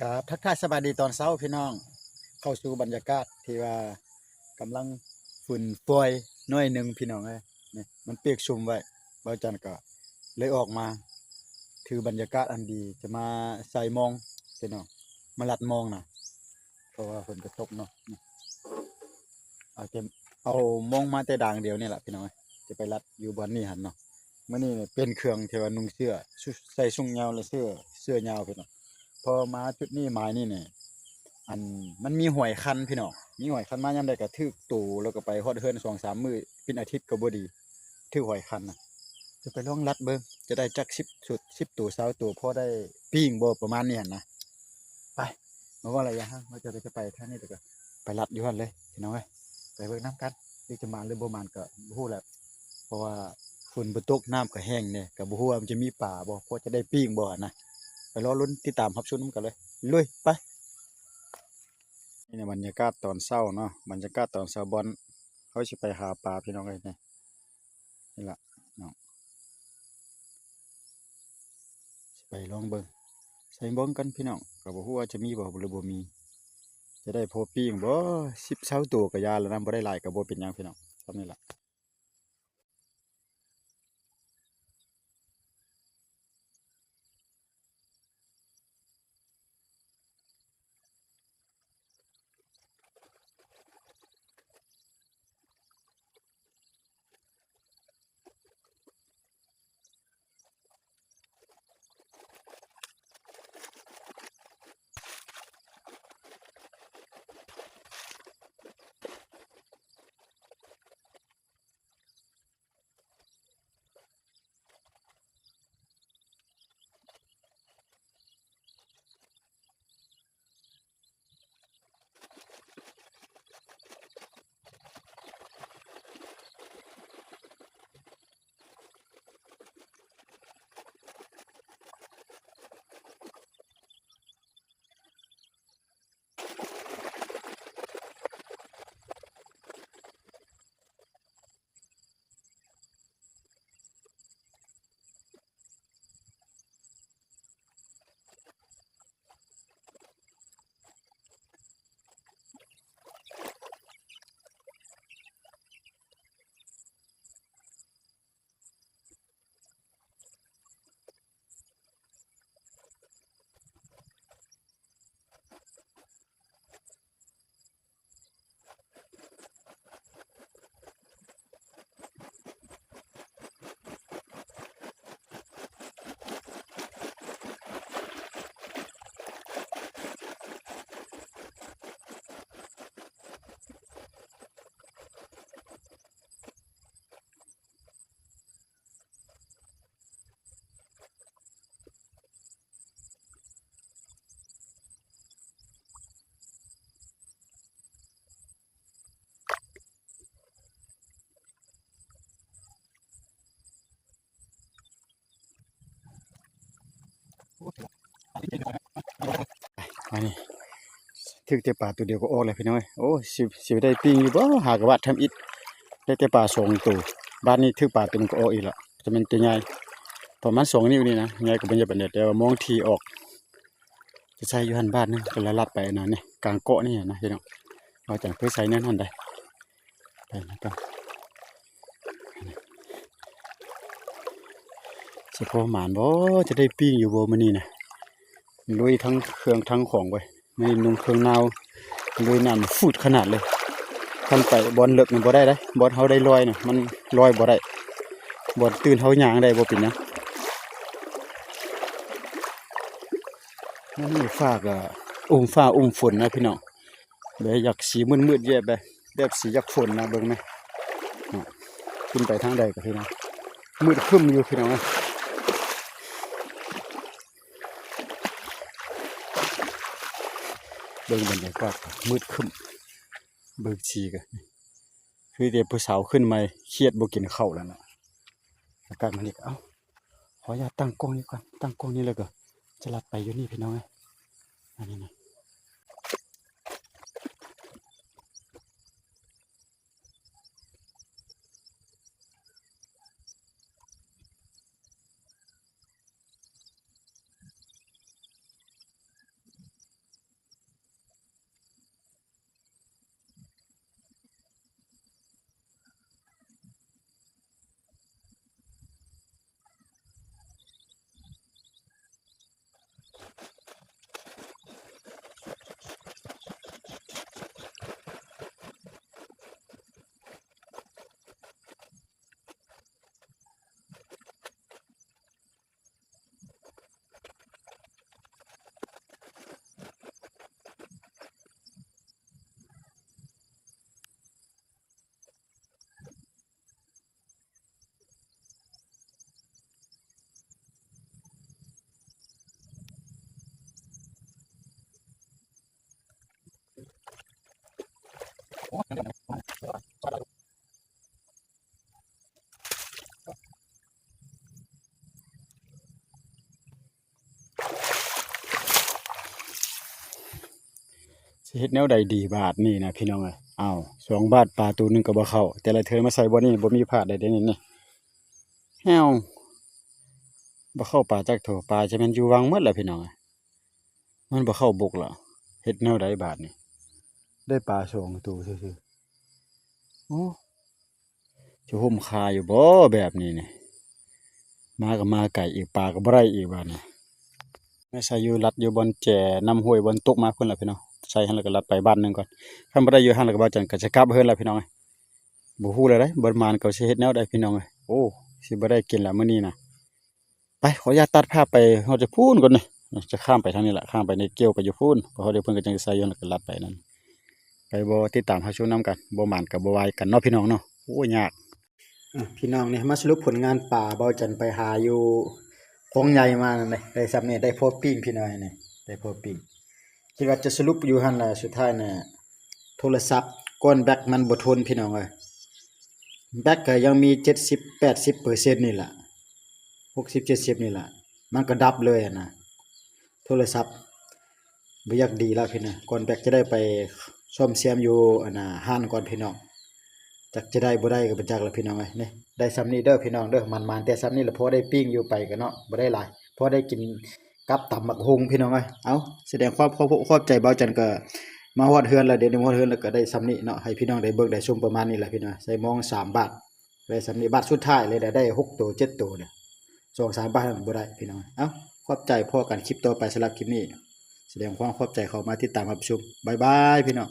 ครับทักทายสบายดีตอนเช้าพี่น้องเข้าสู่บรรยากาศที่ว่ากำลังฝุ่นป่วยน้อยนึงพี่น้องเอ้ยนี่มันเปียกชุ่มไว้บ่จันก็เลยออกมาถือบรรยากาศอันดีจะมาใส่มองพี่น้องมาลัดมองน่ะเพราะว่าฝนก็ตกเนาะเอามองมาแต่ด่างเดียวนี่แหละพี่น้องจะไปลัดอยู่บ่อนนี้หั่นเนาะมื้อนี้เป็นเครื่องที่ว่านุ่งเสื้อใส่ชุงยาวและเสื้อยาวพี่น้องพอมาจุดนี้หมายนี่นี่มันมีหอยคันพี่น้องมีหอยคันมายามใดก็ถึกตูแล้วก็ไปฮอดเฮือน 2-3 มื้อเป็นอาทิตย์ก็บ่ดีถึกหอยคันน่ะจะไปลองรัดเบิ่งจะได้จัก10สุด10ตัว20ตัวพอได้ปิ้งบ่ประมาณนี้หั่นนะไปบ่ว่าอะไรฮะว่าจะไปทางนี้แล้วก็ไปรัดอยู่หั่นเลยพี่น้องเอ้ยไปเบิ่งนํกันสิจะมาหรือบ่มาก็บ่ฮู้แหละเพราะว่าฝนบ่ตกน้ำก็แห้งเนี่ยก็บ่ฮู้ว่ามันจะมีปลาบ่พอจะได้ปิ้งบ่นะไปรอลุ้นติดตามรับชมนํกันเลยลุยไปนี่บรรยากาศตอนเช้าเนาะบรรยากาศตอนเช้าบอนเขาสิไปหาปลาพี่น้องเอ้ยนี่ล่ะเนาะสิไปลองเบิ่งใส่เบิ่งกันพี่น้องก็บ่ฮู้ว่าจะมีบ่หรือบ่มีจะได้พอปิ้งบ่10 20ตัวก็ยาแล้วนะบ่ได้หลายก็บ่เป็นหยังพี่น้องซำนี้ล่ะอันนี้ถึกแต่ปลาตัวเดียวก็ออกแล้วพี่น้อยโอ้สิได้ปิ้งอยู่บ่หากะว่าทำอิฐได้แต่ปลา2ตัวบ้านนี้ถึกปลาตัวนึงก็ออกอีกแล้วจะเป็นตัวใหญ่ประมาณ2นิ้วนี่นะใหญ่ก็บ่ใหญ่ปานใดแต่ว่ามองที่ออกจะใช้อยู่หั่นบ้านนึงก็ละลัดไปนั่นนี่กลางเกาะนี่นะพี่น้องว่าจังเพิ่นใส่แน่นหั่นได้ไปนะครับสิพอหมานบ่จะได้ปิ้งอยู่บ่มื้อนี้นะลุยทั้งเครื่องทั้งของไว้ไม่นุ่งเครื่องนาวลุยน้ำฟูดขนาดเลยคันไปบอลเลิกมันบ่ได้เด้บอลเฮาได้ลอยน่ะมันลอยบ่ได้บอลตื่นเฮาย่างได้บ่เป็นหยังนี่ฟ้าก็ฟ้าฝนนะพี่น้องแบบอยากสีมืดๆแย่แบบสีอยากฝนนะเบิ่งแม่ขึ้นไปทางใดก็พี่น้องมืดครึ้มอยู่พี่น้องเบิ่งบรรยากาศมืดครึ้มเบิ่งสีก็คือเดี๋ยวผู้สาวขึ้นมาเครียดบ่กินข้าวแล้วน่ะอากาศมันนี่เอ้าขออนุญาตตั้งกล้องนี้ก่อนตั้งกล้องนี้แล้วก็จะลัดไปอยู่นี่พี่น้องอันนี้นะ สิเฮ็ดแนวใดดีบาทนี่นะพี่น้องเอ้ยอ้าว2 บาทปลาตัวหนึงก็บ่เข้าแต่ละเทื่อมาใส่บ่นี่บ่มีพลาดได้เด้นี่แฮวบ่เข้าปลาจักโถปลาจะแม่นอยู่วังหมดแหละพี่น้องเอ้ยมันบ่เข้าบกแล้วเฮ็ดแนวใดบาดนี่ได้ปลา2ตัวซื่อๆโอ้สิห่มคาอยู่บ่แบบนี้นี่มาก็มาไกลอีกปลาก็บ่ได้อีกบาดนี้แม่ใส่อยู่รัดอยู่บอนแจน้ำห้วยบอนตกมาพุ่นล่ะพี่น้องใส่หั่นแล้วก็รัดไปบ้านหนึงก่อนคันบ่ได้อยู่หั่นแล้วก็บ่จันก็จะกลับเฮือนแล้วพี่น้องเอ้ยบ่ฮู้แล้วเด้บ่มานก็สิเฮ็ดแนวใดพี่น้องเอ้ยโอ้สิบ่ได้กินแล้วมื้อนี้น่ะไปขออนุญาตตัดภาพไปฮอดจะพูนก่อนนี่จะข้ามไปทางนี้ล่ะข้ามไปในเกี่ยวไปอยู่พูนเพราะเดี๋ยวเพิ่นก็จังสิใส่อยู่แล้วก็ลัดไปนั่นไปบ่ติดตามรับชมนํกันบ่หมานก็บ่วายกันเนาะพี่น้องเนาะโอ้ยากพี่น้องนี่มาสรุปผลงานป่าเบาจันไปหาอยู่คลองใหญ่มานั่นเลยได้ซ้ำนี่ได้พอปิ้งพี่น้อยนี่ได้พอปิ้งคิดว่าจะสรุปอยู่หั่นล่ะสุดท้ายน่ะโทรศัพท์ก้อนแบตมันบ่ทนพี่น้องเอ้ยแบตก็ยังมี70-80%นี่ล่ะ60-70นี่ล่ะมันก็ดับเลยอะนะโทรศัพท์บ่อยากดีแล้วพี่น้องก่อนแบตจะได้ไปซ่อมแซมอยู่อันน่ะห้านก่อนพี่น้องจักจะได้บ่ได้ก็บ่จักแล้วพี่น้องเอ้ยนี่ได้ซ้ำนี้เด้อพี่น้องเด้อมันๆแต่ซ้ำนี้ละพอได้ปิ้งอยู่ไปก็เนาะบ่ได้หลายพอได้กินกับตำบักหุ่งพี่น้องเอ้ยเอ้าแสดงความขอบใจเบาจันก็มาฮอดเฮือนแล้วเดี๋ยวนี้มาฮอดเฮือนแล้วก็ได้ซ้ำนี้เนาะให้พี่น้องได้เบิ่งได้ชมประมาณนี้แหละพี่น้องใส่มอง3 บาทได้ซ้ำนี้บาทสุดท้ายเลยได้6ตัว7ตัวเนี่ย2-3 บาทบ่ได้พี่น้องเอ้าขอบใจพอกันคลิปต่อไปสำหรับคลิปนี้แสดงความขอบใจเข้ามาติดตามรับชมบ๊ายบายพี่น้อง